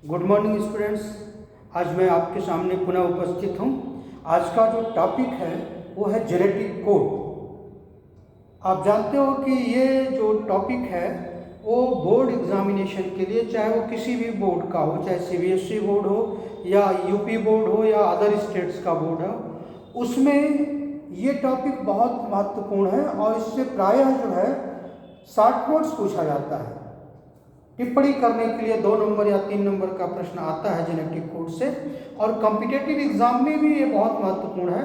Good morning students. आज मैं आपके सामने पुनः उपस्थित हूँ। आज का जो टॉपिक है वो है जेनेटिक कोड। आप जानते हो कि ये जो टॉपिक है वो बोर्ड एग्जामिनेशन के लिए, चाहे वो किसी भी बोर्ड का हो, चाहे सीबीएसई बोर्ड हो या यूपी बोर्ड हो या अदर स्टेट्स का बोर्ड हो, उसमें ये टॉपिक बहुत महत्वपूर्ण है और इससे प्रायः जो है शॉर्ट नोट्स पूछा जाता है। टिप्पणी करने के लिए 2 नंबर या 3 नंबर का प्रश्न आता है जेनेटिक कोड से। और कॉम्पिटिटिव एग्जाम में भी ये बहुत महत्वपूर्ण है,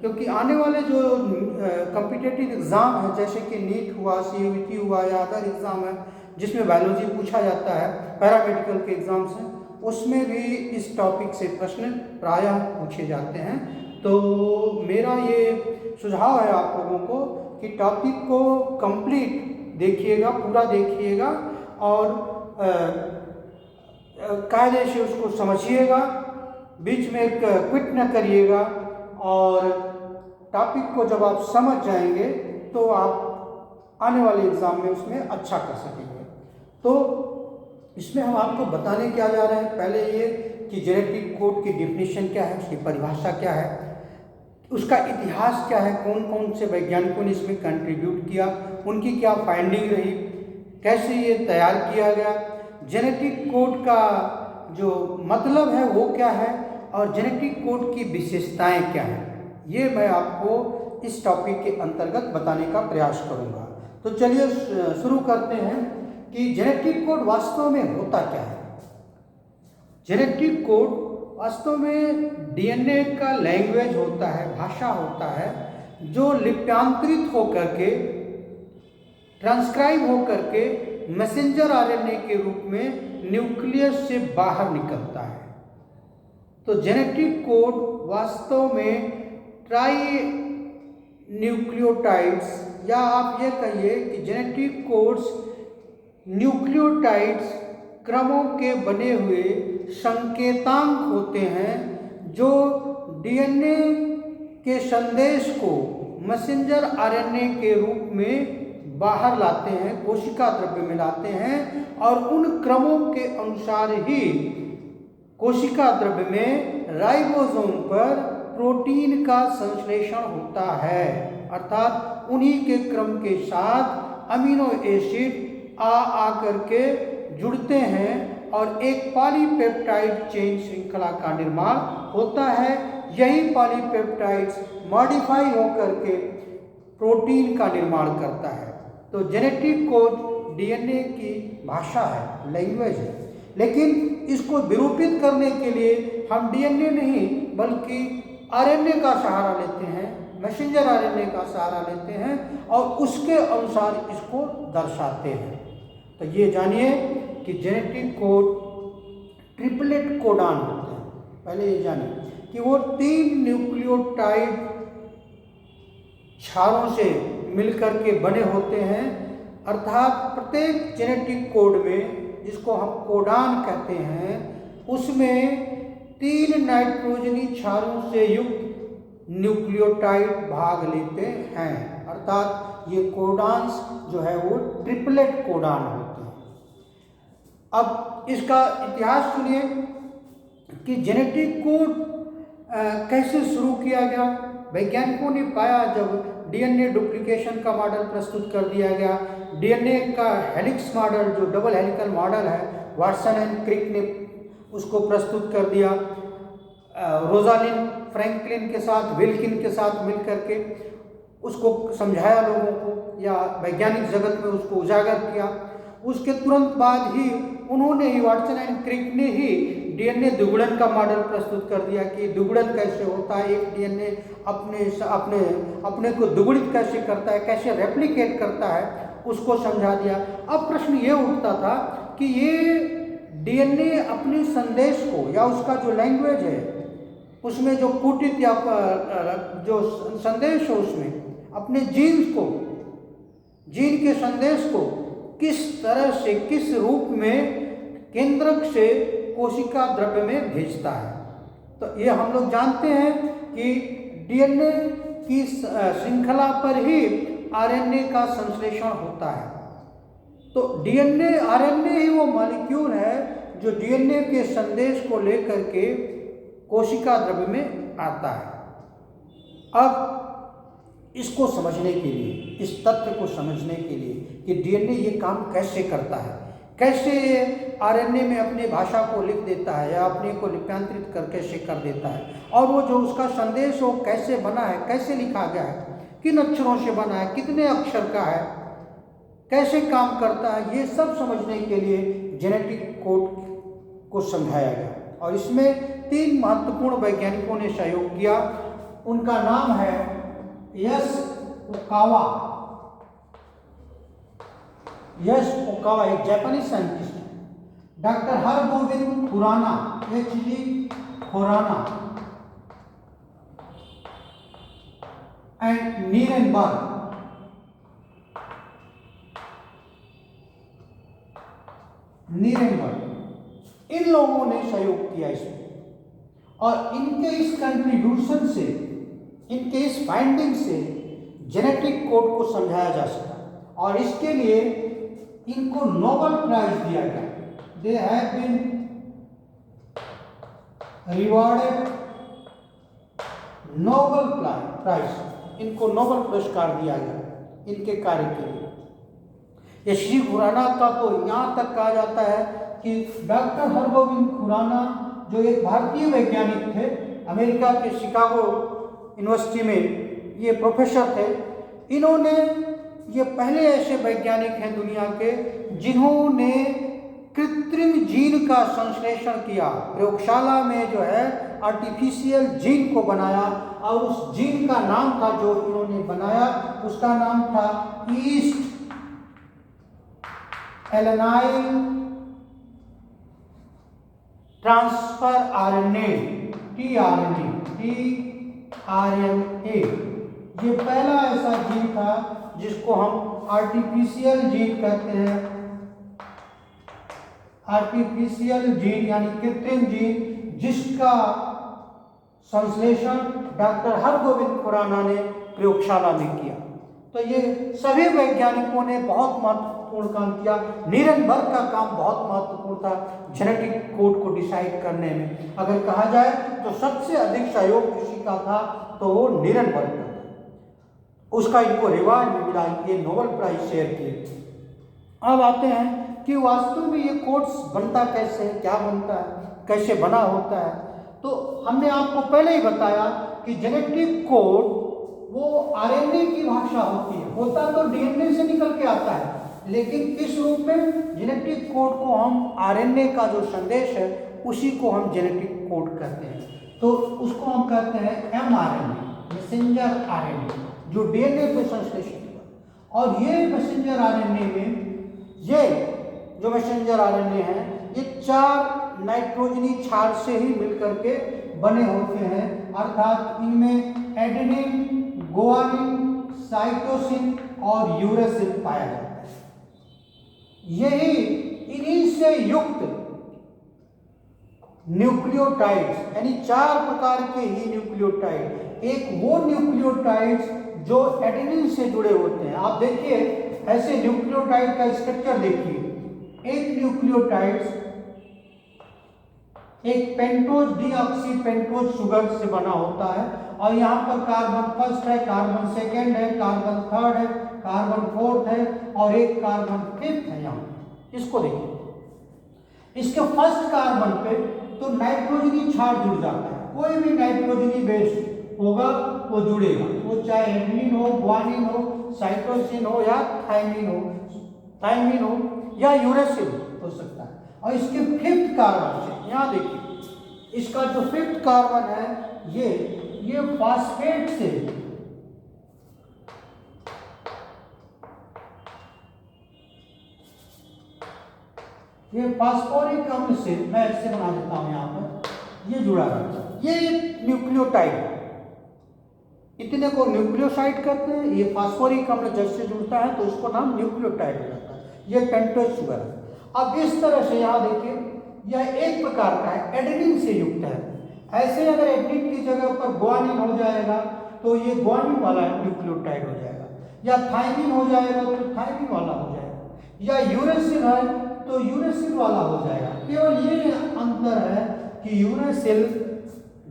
क्योंकि आने वाले जो कॉम्पिटिटिव एग्जाम है, जैसे कि नीट हुआ, सीयूईटी हुआ या अदर एग्जाम है जिसमें बायोलॉजी पूछा जाता है, पैरामेडिकल के एग्जाम्स हैं, उसमें भी इस टॉपिक से प्रश्न प्रायः पूछे जाते हैं। तो मेरा ये सुझाव है आप लोगों को कि टॉपिक को कंप्लीट देखिएगा, पूरा देखिएगा और कायदे से उसको समझिएगा, बीच में क्विट न करिएगा। और टॉपिक को जब आप समझ जाएंगे तो आप आने वाले एग्ज़ाम में उसमें अच्छा कर सकेंगे। तो इसमें हम आपको बताने क्या जा रहे हैं, पहले ये कि जेनेटिक कोड की डेफिनेशन क्या है, उसकी परिभाषा क्या है, उसका इतिहास क्या है, कौन कौन से वैज्ञानिकों ने इसमें कंट्रीब्यूट किया, उनकी क्या फाइंडिंग रही, कैसे ये तैयार किया गया, जेनेटिक कोड का जो मतलब है वो क्या है और जेनेटिक कोड की विशेषताएं क्या हैं, ये मैं आपको इस टॉपिक के अंतर्गत बताने का प्रयास करूंगा। तो चलिए शुरू करते हैं कि जेनेटिक कोड वास्तव में होता क्या है। जेनेटिक कोड वास्तव में डीएनए का लैंग्वेज होता है, भाषा होता है, जो लिप्यांतरित होकर के, ट्रांसक्राइब होकर के मैसेंजर आरएनए के रूप में न्यूक्लियस से बाहर निकलता है। तो जेनेटिक कोड वास्तव में ट्राई न्यूक्लियोटाइड्स, या आप ये कहिए कि जेनेटिक कोड्स न्यूक्लियोटाइड्स क्रमों के बने हुए संकेतांक होते हैं, जो डीएनए के संदेश को मैसेंजर आरएनए के रूप में बाहर लाते हैं, कोशिका द्रव्य में लाते हैं, और उन क्रमों के अनुसार ही कोशिका द्रव्य में राइबोसोम पर प्रोटीन का संश्लेषण होता है। अर्थात उन्हीं के क्रम के साथ अमीनो एसिड आ करके जुड़ते हैं और एक पॉलीपेप्टाइड चेन श्रृंखला का निर्माण होता है। यही पॉलीपेप्टाइड्स मॉडिफाई होकर के प्रोटीन का निर्माण करता है। तो जेनेटिक कोड डीएनए की भाषा है, लैंग्वेज है, लेकिन इसको विरूपित करने के लिए हम डीएनए नहीं बल्कि आरएनए का सहारा लेते हैं, मैसेंजर आरएनए का सहारा लेते हैं और उसके अनुसार इसको दर्शाते हैं। तो ये जानिए कि जेनेटिक कोड ट्रिपलेट कोडान होते हैं। पहले ये जानिए कि वो 3 न्यूक्लियोटाइड क्षारों से मिलकर के बने होते हैं। अर्थात प्रत्येक जेनेटिक कोड में, जिसको हम कोडान कहते हैं, उसमें 3 नाइट्रोजनी क्षारों से युक्त न्यूक्लियोटाइड भाग लेते हैं। अर्थात ये कोडान्स जो है वो ट्रिपलेट कोडान होते हैं। अब इसका इतिहास सुनिए कि जेनेटिक कोड कैसे शुरू किया गया। वैज्ञानिकों ने पाया, जब डीएनए डुप्लीकेशन का मॉडल प्रस्तुत कर दिया गया, डीएनए का हेलिक्स मॉडल, जो डबल हेलिकल मॉडल है, वाटसन एंड क्रिक ने उसको प्रस्तुत कर दिया। रोजालिन फ्रैंकलिन के साथ, विल्किन के साथ मिलकर के उसको समझाया लोगों को, या वैज्ञानिक जगत में उसको उजागर किया। उसके तुरंत बाद ही उन्होंने ही, वाटसन एंड क्रिक ने ही डीएनए द्विगुणन का मॉडल प्रस्तुत कर दिया कि द्विगुणन कैसे होता है, एक डीएनए अपने को द्विगुणित कैसे करता है, कैसे रेप्लिकेट करता है, उसको समझा दिया। अब प्रश्न ये उठता था कि ये डीएनए अपने संदेश को, या उसका जो लैंग्वेज है, उसमें जो कुटित या जो संदेश है, उसमें अपने जीन के संदेश को किस तरह से, किस रूप में केंद्रक से कोशिका द्रव्य में भेजता है। तो ये हम लोग जानते हैं कि डीएनए की श्रृंखला पर ही आरएनए का संश्लेषण होता है। तो डीएनए, आरएनए ही वो मॉलिक्यूल है जो डीएनए के संदेश को लेकर के कोशिका द्रव्य में आता है। अब इसको समझने के लिए, इस तथ्य को समझने के लिए कि डीएनए ये काम कैसे करता है, कैसे आरएनए में अपनी भाषा को लिख देता है या अपने को लिप्यांतरित कर कैसे कर देता है, और वो जो उसका संदेश हो कैसे बना है, कैसे लिखा गया है, किन अक्षरों से बना है, कितने अक्षर का है, कैसे काम करता है, ये सब समझने के लिए जेनेटिक कोड को समझाया गया। और इसमें 3 महत्वपूर्ण वैज्ञानिकों ने सहयोग किया। उनका नाम है यस ओकावा, एक जापानीज साइंटिस्ट है। Doctor Hargobind Khurana, H.G. Khurana, and Nirenberg. इन लोगों ने सहयोग किया इसमें, और इनके इस कंट्रीब्यूशन से, इनके इस फाइंडिंग से जेनेटिक कोड को समझाया जा सका, और इसके लिए इनको नोबेल प्राइज दिया गया। They have been rewarded Nobel prize, इनको नोबेल पुरस्कार दिया गया इनके कार्य के लिए। ये श्री खुराना का तो यहाँ तक कहा जाता है कि डॉक्टर हरगोविंद खुराना जो एक भारतीय वैज्ञानिक थे, अमेरिका के शिकागो यूनिवर्सिटी में ये प्रोफेसर थे, इन्होंने, ये पहले ऐसे वैज्ञानिक हैं दुनिया के जिन्होंने कृत्रिम जीन का संश्लेषण किया, प्रयोगशाला में जो है आर्टिफिशियल जीन को बनाया, और उस जीन का नाम था, जो इन्होंने बनाया उसका नाम था ईस्ट एलेनाइल ट्रांसफर आरएनए, tRNA। ये पहला ऐसा जीन था जिसको हम आर्टिफिशियल जीन कहते हैं, आर्टिफिशियल जीन यानी कृत्रिम जीन, जिसका संश्लेषण डॉक्टर हरगोविंद खुराना ने प्रयोगशाला में किया। तो ये सभी वैज्ञानिकों ने बहुत महत्वपूर्ण काम किया। नीरेनबर्ग का काम बहुत महत्वपूर्ण था जेनेटिक कोड को डिसाइड करने में। अगर कहा जाए तो सबसे अधिक सहयोग किसी का था तो वो नीरेनबर्ग का था, उसका इनको रिवार्ड भी मिला, ये नोबेल प्राइज शेयर किए। अब आते हैं कि वास्तव में ये कोड्स बनता कैसे है, क्या बनता है, कैसे बना होता है। तो हमने आपको पहले ही बताया कि जेनेटिक कोड वो आरएनए की भाषा होती है, होता तो डीएनए से निकल के आता है, लेकिन किस रूप में? जेनेटिक कोड को हम आरएनए का जो संदेश है उसी को हम जेनेटिक कोड कहते हैं। तो उसको हम कहते हैं एमआरएनए, मैसेंजर आरएनए, जो डीएनए पे संश्लेषित हुआ। और ये मैसेंजर आरएनए में, ये जो मैसेंजर आरएनए है, ये 4 नाइट्रोजनी क्षार से ही मिलकर के बने होते हैं, अर्थात इनमें एडेनिन, गुआनिन, साइटोसिन और यूरेसिल पाया जाता है। यही इन्हीं से युक्त न्यूक्लियोटाइड्स, यानी 4 प्रकार के ही न्यूक्लियोटाइड, एक वो न्यूक्लियोटाइड्स जो एडेनिन से जुड़े होते हैं। आप देखिए ऐसे न्यूक्लियोटाइड का स्ट्रक्चर देखिए, एक न्यूक्लियोटाइड्स एक पेंटोज डीऑक्सी पेंटोज शुगर से बना होता है, और यहाँ पर कार्बन फर्स्ट है, कार्बन सेकेंड है, कार्बन थर्ड है, कार्बन फोर्थ है, और एक कार्बन फिफ्थ है। यहाँ इसको देखिए, इसके फर्स्ट कार्बन पे तो नाइट्रोजनी क्षार जुड़ जाता है। कोई भी नाइट्रोजनी बेस होगा वो जुड़ेगा, वो चाहे एडेनिन हो, गुआनिन हो, साइटोसिन हो या थायमिन हो या यूरेसिल हो सकता है। और इसके फिफ्थ कार्बन से, यहाँ देखिए इसका जो फिफ्थ कार्बन है ये फास्फेट से, ये फास्फोरिक अम्ल से, मैं ऐसे बना देता हूं यहाँ पर, ये जुड़ा रहता है। ये एक न्यूक्लियोटाइड है, इतने को न्यूक्लियोसाइड कहते हैं। ये फास्फोरिक अम्ल जैसे जुड़ता है तो इसको नाम न्यूक्लियोटाइड हो जाता है। ये पेंटोज शुगर है। अब इस तरह से यहाँ देखिए, यह एक प्रकार का है, एडेनिन से युक्त है। ऐसे अगर एडेनिन की जगह पर गुआनिन हो जाएगा तो ये गुआनिन वाला न्यूक्लियोटाइड हो जाएगा, या थायमिन हो जाएगा तो थायमिन वाला हो जाएगा, या यूरेसिल है तो यूरेसिल वाला हो जाएगा। केवल ये अंतर है कि यूरेसिल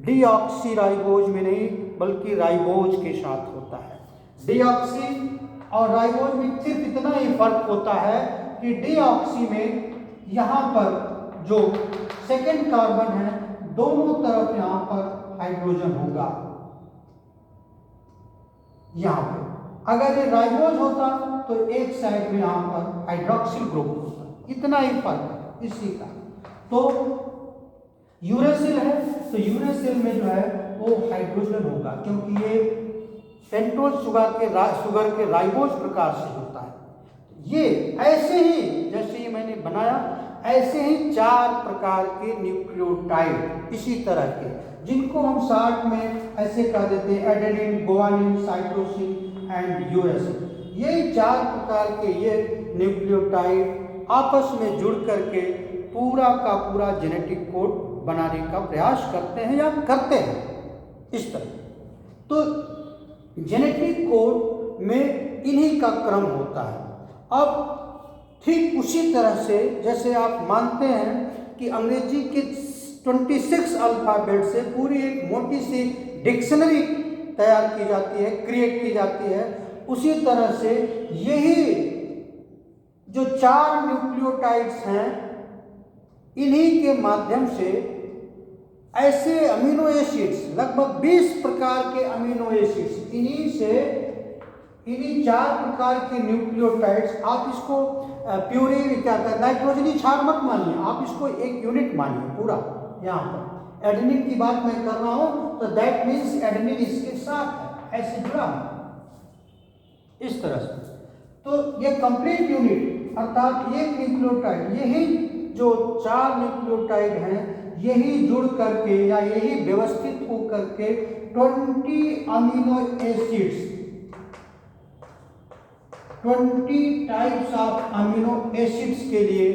डीऑक्सीराइबोज में नहीं बल्कि राइबोज के साथ होता है। डीऑक्सी और राइबोज में सिर्फ इतना ही फर्क होता है कि डीऑक्सी में यहाँ पर जो सेकेंड कार्बन है दोनों तरफ यहाँ पर हाइड्रोजन होगा। यहाँ पर अगर ये राइबोज होता तो एक साइड में यहाँ पर हाइड्रोक्सिल ग्रुप होता, इतना ही फर्क है इसी का। तो यूरेसिल है तो यूरेसिल में जो है वो हाइड्रोजन होगा क्योंकि ये पेंटोज शुगर के राइबोज प्रकार से होता है। ये ऐसे ही जैसे ही मैंने बनाया ऐसे ही 4 प्रकार के न्यूक्लियोटाइड इसी तरह के, जिनको हम शॉर्ट में ऐसे कह देते हैं adenine, guanine, cytosine and uracil. यही 4 प्रकार के ये न्यूक्लियोटाइड आपस में जुड़ करके पूरा का पूरा जेनेटिक कोड बनाने का प्रयास करते हैं या करते हैं इस तरह। तो जेनेटिक कोड में इन्हीं का क्रम होता है। अब ठीक उसी तरह से जैसे आप मानते हैं कि अंग्रेजी के 26 अल्फ़ाबेट से पूरी एक मोटी सी डिक्शनरी तैयार की जाती है, क्रिएट की जाती है, उसी तरह से यही जो 4 न्यूक्लियोटाइड्स हैं इन्हीं के माध्यम से ऐसे अमीनो एसिड्स लगभग 20 प्रकार के अमीनो एसिड्स इन्हीं 4 प्रकार के न्यूक्लियोटाइड्स, आप इसको प्यूरिन क्या कहते हैं नाइट्रोजनी क्षार मत मानिए, आप इसको एक यूनिट मानिए पूरा। यहाँ पर एडेनिन की बात मैं कर रहा हूँ तो दैट मीन्स एडेनिन इसके साथ है, ऐसे जुड़ा इस तरह से। तो ये कंप्लीट यूनिट अर्थात एक न्यूक्लियोटाइड, यही जो 4 न्यूक्लियोटाइड हैं यही जुड़ करके या यही व्यवस्थित हो करके 20 amino acids 20 types of amino acids के लिए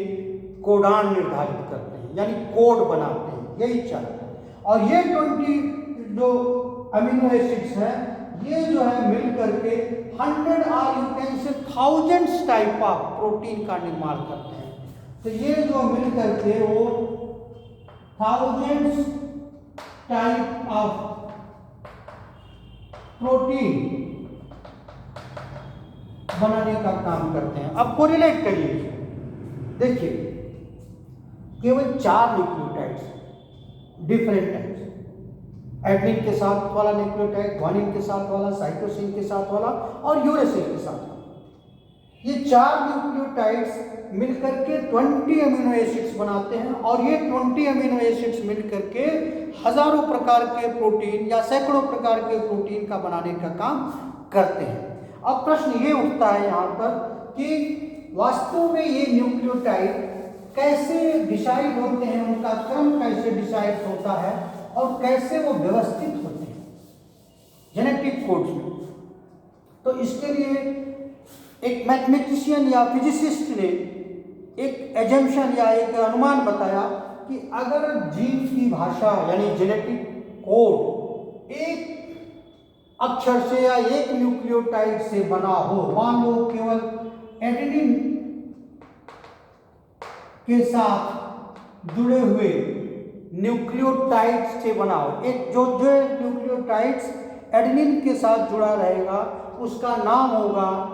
कोडान निर्धारित करते हैं यानी कोड बनाते हैं, यही चाहिए। और ये 20 जो अमीनो एसिड्स हैं ये जो है मिल करके 100 और you can say thousands type of protein का निर्माण करते हैं। तो ये जो मिल करके वो थाउजेंड्स टाइप ऑफ प्रोटीन बनाने का काम करते हैं। अब कोरिलेट करिए, देखिए केवल 4 न्यूक्लियोटाइड्स डिफरेंट टाइप्स, एडेनिन के साथ वाला न्यूक्लियोटाइड, ग्वानिन के साथ वाला, साइटोसिन के साथ वाला और यूरेसिल के साथ वाला, ये 4 न्यूक्लियोटाइड्स मिलकर के 20 अमीनो एसिड्स बनाते हैं। और ये 20 अमीनो एसिड्स मिलकर के हजारों प्रकार के प्रोटीन या सैकड़ों प्रकार के प्रोटीन का बनाने का काम करते हैं। अब प्रश्न ये उठता है यहाँ पर कि वास्तव में ये न्यूक्लियोटाइड कैसे डिसाइड होते हैं, उनका क्रम कैसे डिसाइड होता है और कैसे वो व्यवस्थित होते हैं जेनेटिक कोड्स में। तो इसके लिए एक मैथमेटिशियन या फिजिसिस्ट ने एक एजम्पशन या एक अनुमान बताया कि अगर जीन की भाषा यानी जेनेटिक कोड एक अक्षर से या एक न्यूक्लियोटाइड से बना हो, मान लो केवल एडेनिन के साथ जुड़े हुए न्यूक्लियोटाइड से बना हो, एक जो न्यूक्लियोटाइड्स एडेनिन के साथ जुड़ा रहेगा उसका नाम होगा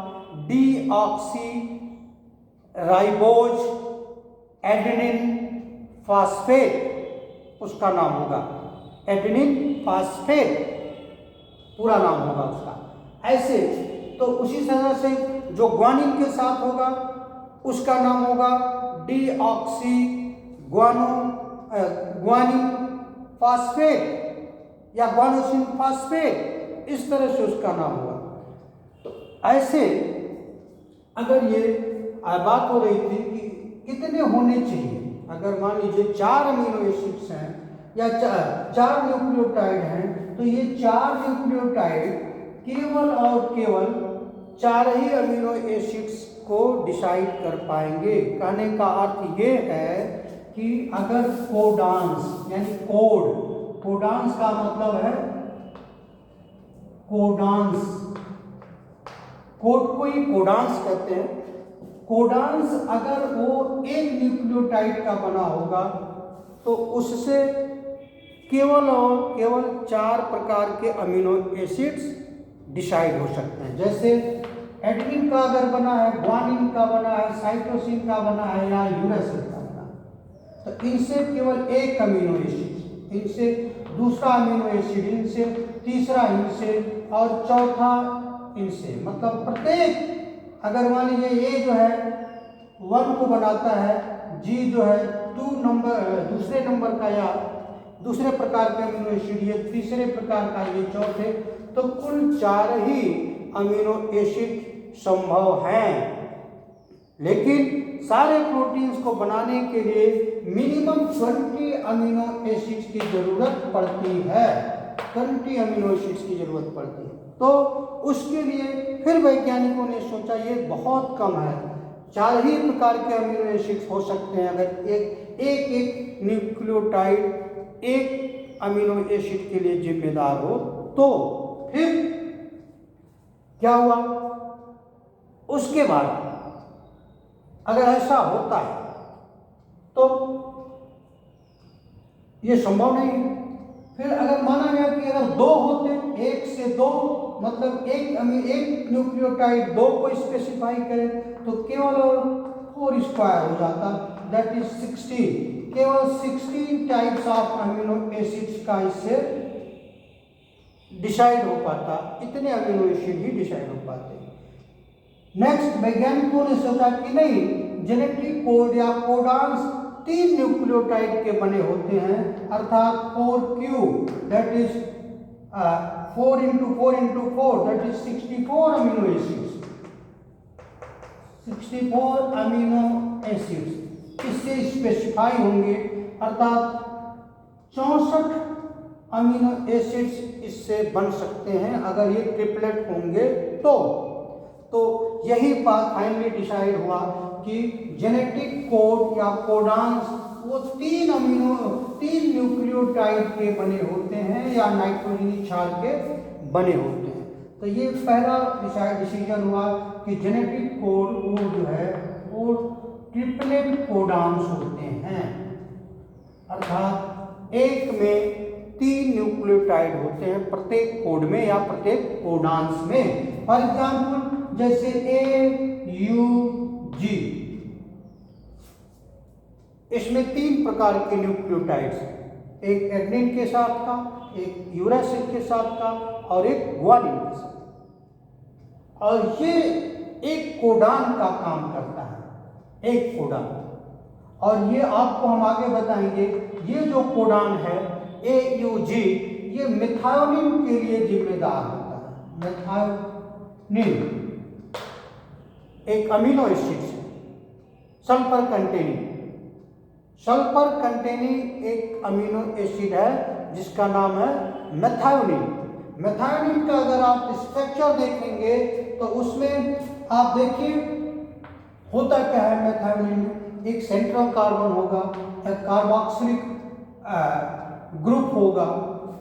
डीऑक्सी राइबोज एडेनिन फास्फेट, उसका नाम होगा एडेनिन फास्फेट, पूरा नाम होगा उसका। ऐसे तो उसी तरह से जो ग्वानिन के साथ होगा उसका नाम होगा डीऑक्सी ग्वानिन फास्फेट या ग्वानोसिन फास्फेट, इस तरह से उसका नाम होगा। तो ऐसे अगर ये बात हो रही थी कि कितने होने चाहिए, अगर मान लीजिए 4 अमीनो एसिड्स हैं या 4 न्यूक्लियोटाइड हैं तो ये 4 न्यूक्लियोटाइड केवल और केवल 4 ही अमीनो एसिड्स को डिसाइड कर पाएंगे। कहने का अर्थ ये है कि अगर कोडांस यानी कोडांस का मतलब है कोडांस, कोड को ही कोडांस कहते हैं। कोडान्स अगर वो एक न्यूक्लियोटाइड का बना होगा तो उससे केवल और केवल 4 प्रकार के अमीनो एसिड्स डिसाइड हो सकते हैं। जैसे एडेनिन का अगर बना है, ग्वानिन का बना है, साइटोसिन का बना है या यूरेसिल का बना है, तो इनसे केवल एक अमीनो एसिड, इनसे दूसरा अमीनो एसिड, इनसे तीसरा, इनसे और चौथा इनसे, मतलब प्रत्येक, अगर मान लीजिए ए जो है 1 को बनाता है, जी जो है 2 नंबर दूसरे नंबर का या दूसरे प्रकार के अमीनो एसिड, ये तीसरे प्रकार का, ये चौथे, तो कुल 4 ही अमीनो एसिड संभव हैं। लेकिन सारे प्रोटीन्स को बनाने के लिए मिनिमम 20 अमीनो एसिड्स की जरूरत पड़ती है, 20 अमीनो एसिड्स की जरूरत पड़ती है। तो उसके लिए फिर वैज्ञानिकों ने सोचा ये बहुत कम है, 4 ही प्रकार के अमीनो एसिड्स हो सकते हैं अगर एक न्यूक्लियोटाइड एक अमीनो एसिड के लिए जिम्मेदार हो। तो फिर क्या हुआ, उसके बाद अगर ऐसा होता है तो ये संभव नहीं है। फिर अगर माना गया कि अगर 2 होते, 1 से 2, मतलब एक न्यूक्लियोटाइड 2 को स्पेसिफाई करे तो केवल 4 स्क्वायर हो जाता, दैट इज 16, केवल 16 टाइप्स ऑफ अमीनो एसिड्स का इससे डिसाइड हो पाता, इतने अमीनो एसिड ही डिसाइड हो पाते। नेक्स्ट, वैज्ञानिकों ने सोचा कि नहीं, जेनेटिक कोड या कोडान्स 3 न्यूक्लियोटाइड के बने होते हैं, अर्थात 4Q, that is 4 × 4 × 4, that is 64 amino acids, 64 amino acids इससे स्पेसिफाई होंगे, अर्थात 64 अमीनो एसिड्स इससे बन सकते हैं अगर ये ट्रिपलेट होंगे तो यही बात फाइनली डिसाइड हुआ कि जेनेटिक कोड या कोडान्स वो 3 न्यूक्लियोटाइड के बने होते हैं या नाइट्रोजनी क्षार के बने होते हैं। तो ये पहला डिसीजन हुआ कि जेनेटिक कोड वो जो है वो ट्रिपलेट कोडान्स होते हैं, अर्थात एक में 3 न्यूक्लियोटाइड होते हैं प्रत्येक कोड में या प्रत्येक कोडान्स में। फॉर एग्जाम्पल जैसे AUG, इसमें 3 प्रकार के न्यूक्लियोटाइड्स हैं, एक एडेनिन के साथ का, एक यूरेसिल के साथ का और एक ग्वानिन के साथ, और ये एक कोडान का काम करता है, एक कोडान। और ये आपको हम आगे बताएंगे, ये जो कोडान है AUG, ये मेथियोनिन के लिए जिम्मेदार होता है। मेथियोनिन एक अमीनो एसिड है, सल्फर कंटेनिंग एक अमीनो एसिड है जिसका नाम है मेथियोनिन। मेथियोनिन का अगर आप स्ट्रक्चर देखेंगे तो उसमें आप देखिए होता क्या है। मेथियोनिन में एक सेंट्रल कार्बन होगा, एक कार्बोक्सिलिक ग्रुप होगा,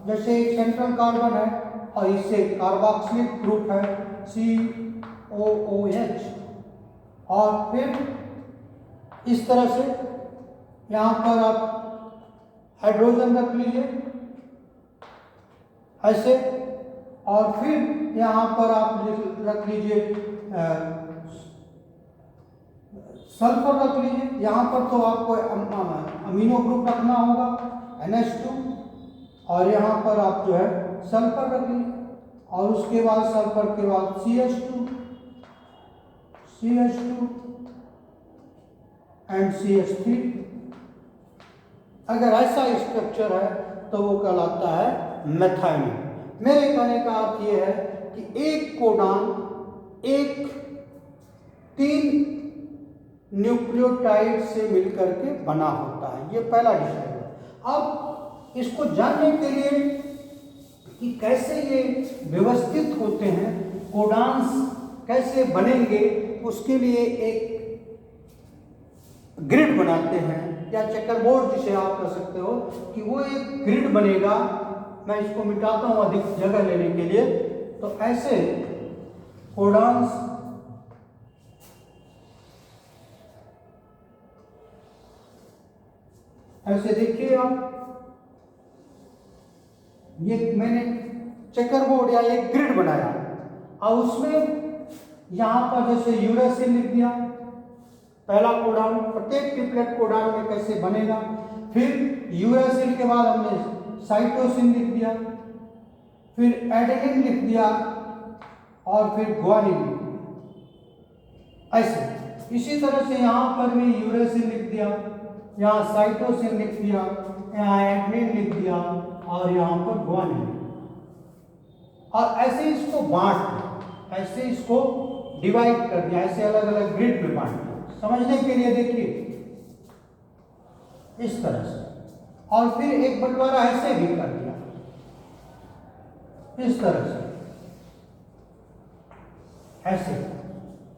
जैसे एक सेंट्रल कार्बन है और इससे कार्बोक्सिलिक ग्रुप है COOH, और फिर इस तरह से यहाँ पर आप हाइड्रोजन रख लीजिए ऐसे, और फिर यहाँ पर आप रख लीजिए सल्फर रख लीजिए। यहाँ पर तो आपको अमीनो ग्रुप रखना होगा NH2, और यहाँ पर आप जो है सल्फर रख लीजिए, और उसके बाद सल्फर के बाद CH2 एंड CH3। अगर ऐसा स्ट्रक्चर है तो वो कहलाता है मेथियोनिन। मेरे कहने का अर्थ ये है कि एक कोडान एक 3 न्यूक्लियोटाइड से मिलकर के बना होता है, ये पहला डिसाइड है। अब इसको जानने के लिए कि कैसे ये व्यवस्थित होते हैं, कोडान्स कैसे बनेंगे, उसके लिए एक ग्रिड बनाते हैं या चेकरबोर्ड जिसे आप कह सकते हो, कि वो एक ग्रिड बनेगा। मैं इसको मिटाता हूँ अधिक जगह लेने के लिए। तो ऐसे कोडान्स ऐसे देखिए आप, ये मैंने चेकर बोर्ड या एक ग्रिड बनाया और उसमें यहाँ पर जैसे यूरेसिल लिख दिया, पहला कोडान, प्रत्येक ट्रिपलेट कोडान में कैसे बनेगा, फिर यूरेसिल के बाद हमने साइटोसिन लिख दिया, फिर एडेनिन लिख दिया और फिर ग्वानिन लिख दिया। ऐसे इसी तरह से यहाँ पर भी यूरेसिल लिख दिया, यहाँ साइटोसिन लिख दिया, यहाँ एडेनिन लिख दिया और यहाँ पर ग्वानिन लिख दिया। और ऐसे इसको बांट दिया, ऐसे इसको डिवाइड कर दिया, ऐसे अलग अलग ग्रिड में बांट दिया। समझने के लिए देखिए इस तरह से, और फिर एक बंटवारा ऐसे भी कर दिया इस तरह से, ऐसे।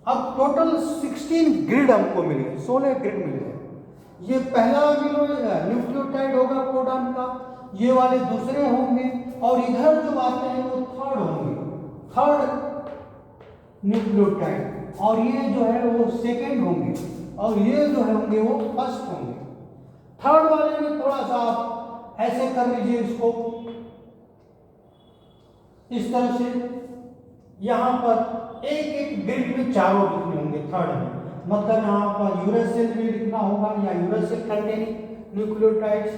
अब टोटल 16 ग्रिड हमको मिल गए, 16 ग्रिड मिल गए। ये पहला न्यूक्लियोटाइड होगा कोडान का, ये वाले दूसरे होंगे और इधर जो आते हैं वो थर्ड होंगे, थर्ड न्यूक्लियोटाइड, और ये जो है वो सेकेंड होंगे और ये जो है होंगे वो फर्स्ट होंगे। थर्ड वाले में थोड़ा सा आप ऐसे कर लीजिए इसको, इस तरह से। यहाँ पर एक एक ग्रिड में चारों लिखने होंगे थर्ड में, मतलब यहाँ पर यूरेसिल भी लिखना होगा या यूरेसिल कंटेनिंग न्यूक्लियोटाइड्स,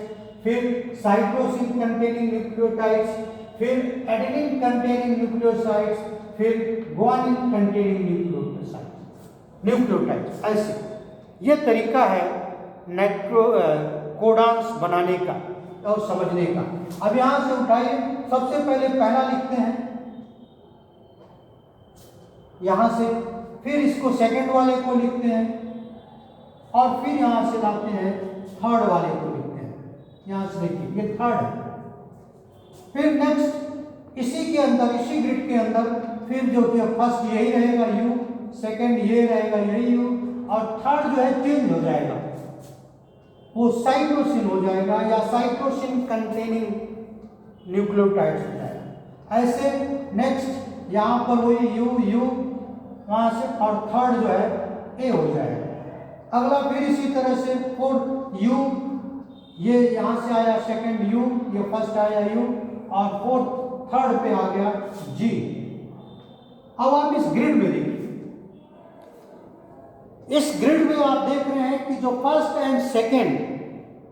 फिर साइटोसिन कंटेनिंग न्यूक्लियोटाइड्स, फिर एडेनिन कंटेनिंग न्यूक्लियोसाइड्स, फिर ग्वानिन कंटेनिंग न्यूक्लियोटाइड्स। ऐसे ये तरीका है कोडान्स बनाने का और समझने का। अब यहां से उठाइए, सबसे पहले पहला लिखते हैं यहां से, फिर इसको सेकंड वाले को लिखते हैं और फिर यहां से लाते हैं थर्ड वाले को लिखते हैं। यहां से देखिए ये थर्ड है, फिर नेक्स्ट इसी के अंदर, इसी ग्रिड के अंदर फिर जो कि फर्स्ट यही रहेगा यू, सेकंड ये रहेगा यही यू, और थर्ड जो है चेंज हो जाएगा, वो साइटोसिन हो जाएगा या साइटोसिन कंटेनिंग न्यूक्लियोटाइड्स हो जाएगा। ऐसे नेक्स्ट यहाँ पर वही यू यू वहाँ से, और थर्ड जो है ए हो जाएगा। अगला फिर इसी तरह से फोर्थ यू, ये यहाँ से आया सेकंड यू, ये फर्स्ट आया यू, और फोर्थ थर्ड पे आ गया जी। अब आप इस ग्रिड में देखिए, इस ग्रिड में आप देख रहे हैं कि जो फर्स्ट एंड सेकेंड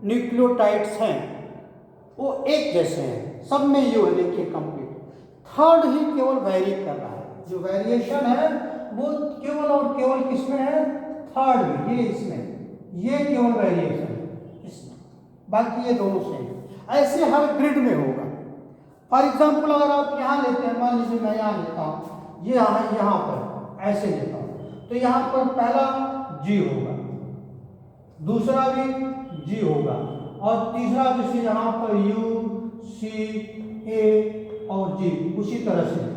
न्यूक्लियोटाइड्स हैं वो एक जैसे हैं, सब में यू है, देखिए कंप्लीट। थर्ड ही केवल वेरी कर रहा है, जो वेरिएशन है वो केवल और केवल किसमें है, थर्ड में, ये इसमें, ये केवल वेरिएशन है इसमें, बाकी ये दोनों सेम है। ऐसे हर ग्रिड में होगा। फॉर एग्जाम्पल अगर आप यहाँ लेते हैं, मान लीजिए मैं यहाँ लेता हूँ, ये यहाँ पर ऐसे लेता हूँ, तो यहाँ पर पहला जी होगा, दूसरा भी जी होगा, और तीसरा जैसे यहाँ पर यू सी ए और जी उसी तरह से,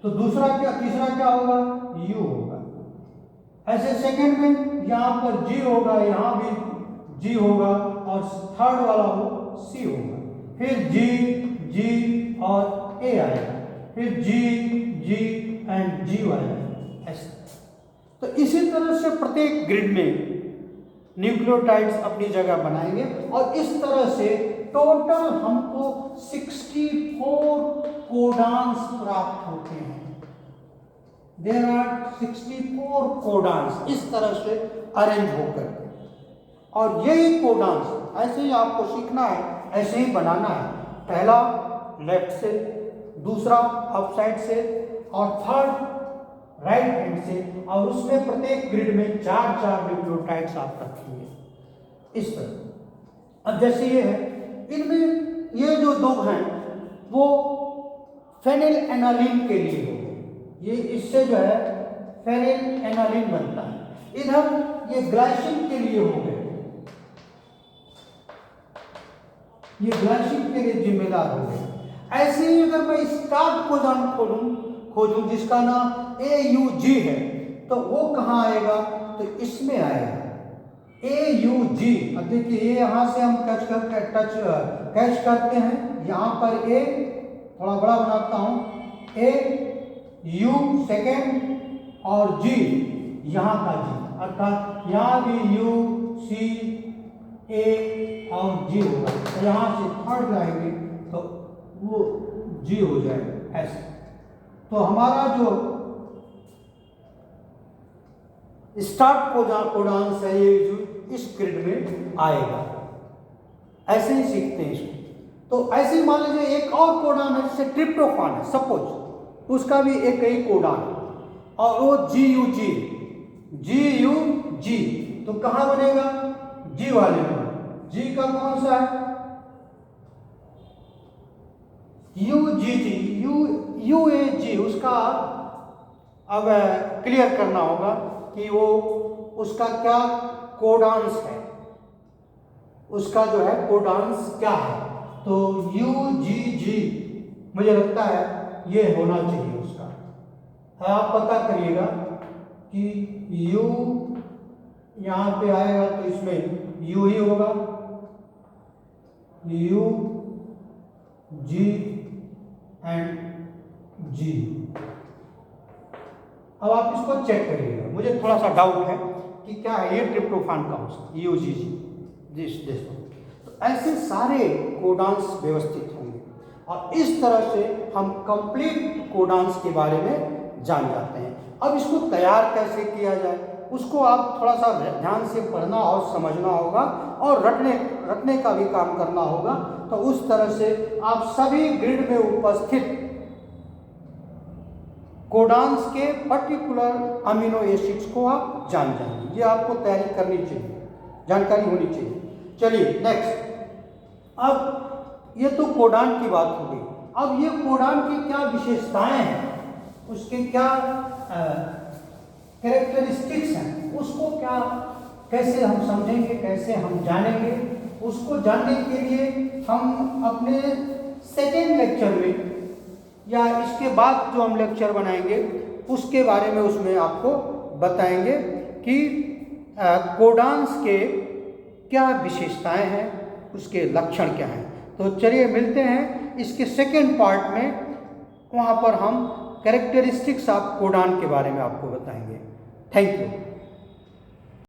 तो दूसरा क्या, तीसरा क्या होगा, यू होगा। ऐसे सेकंड में यहाँ पर जी होगा, यहाँ भी जी होगा, और थर्ड वाला वो सी होगा, फिर जी जी और ए आएगा, फिर जी जी एंड जी आएगा, ऐसे। तो इसी तरह से प्रत्येक ग्रिड में न्यूक्लियोटाइड्स अपनी जगह बनाएंगे, और इस तरह से टोटल हमको 64 कोडान्स प्राप्त होते हैं। देयर आर 64 कोडान्स इस तरह से अरेंज होकर, और यही कोडान्स ऐसे ही आपको सीखना है, ऐसे ही बनाना है। पहला लेफ्ट से, दूसरा अपसाइड से, और थर्ड राइट हैंड से, और उसमें प्रत्येक ग्रिड में 4-4 न्यूक्लियोटाइड्स आप रखेंगे इस तरह। अब जैसे ये है, इनमें ये जो दो हैं वो फेनिलएनालिन के लिए हो, ये इससे जो है फेनिलएनालिन बनता है। इधर ये ग्लाइसिन के लिए हो गए, ये ग्लाइसिन के लिए जिम्मेदार हो गए। ऐसे ही अगर मैं स्टार्ट कोडान खोजूं जिसका नाम AUG है, तो वो कहाँ आएगा, तो इसमें आएगा AUG। अब देखिए ये यहाँ से हम कैच करते हैं, यहाँ पर A थोड़ा बड़ा बनाता हूँ, A U सेकेंड और G यहाँ का G, अर्थात यहाँ भी U C ए और जी होगा, तो यहाँ से थर्ड लाएंगे तो वो जी हो जाएगा ऐसे। तो हमारा जो स्टार्ट कोडांस है ये जो इस ग्रिड में आएगा, ऐसे ही सीखते हैं इसको। तो ऐसे ही मान लीजिए एक और कोडान है जैसे ट्रिप्टोफान है सपोज, उसका भी एक ही कोडान और वो GUG, तो कहाँ बनेगा, जी वाले में। जी का कौन सा है, UAG, उसका अब क्लियर करना होगा कि वो उसका क्या कोडांस है, उसका जो है कोडांस क्या है। तो UGG मुझे लगता है ये होना चाहिए उसका, आप पता करिएगा कि U यहाँ पे आएगा तो इसमें U ही होगा, UG एंड G। अब आप इसको चेक करिएगा, मुझे थोड़ा सा डाउट है कि क्या है ये ट्रिप्टोफान का हो सकता है, UGG जिस तो ऐसे सारे कोडांस व्यवस्थित होंगे और इस तरह से हम कंप्लीट कोडांस के बारे में जान जाते हैं। अब इसको तैयार कैसे किया जाए उसको आप थोड़ा सा ध्यान से पढ़ना और समझना होगा और रटने का भी काम करना होगा। तो उस तरह से आप सभी ग्रिड में उपस्थित कोडांस के पर्टिकुलर अमीनो एसिड्स को आप जान जाएंगे। ये आपको तैयारी करनी चाहिए, जानकारी होनी चाहिए। चलिए नेक्स्ट, अब ये तो कोडान की बात हो गई। अब ये कोडान की क्या विशेषताएं हैं, उसके क्या कैरेक्टरिस्टिक्स हैं, उसको क्या कैसे हम समझेंगे, कैसे हम जानेंगे, उसको जानने के लिए हम अपने सेकेंड लेक्चर में या इसके बाद जो हम लेक्चर बनाएंगे उसके बारे में उसमें आपको बताएंगे कि कोडांस के क्या विशेषताएं हैं, उसके लक्षण क्या हैं। तो चलिए मिलते हैं इसके सेकेंड पार्ट में, वहाँ पर हम कैरेक्टरिस्टिक्स ऑफ कोडान के बारे में आपको बताएंगे। Thank you.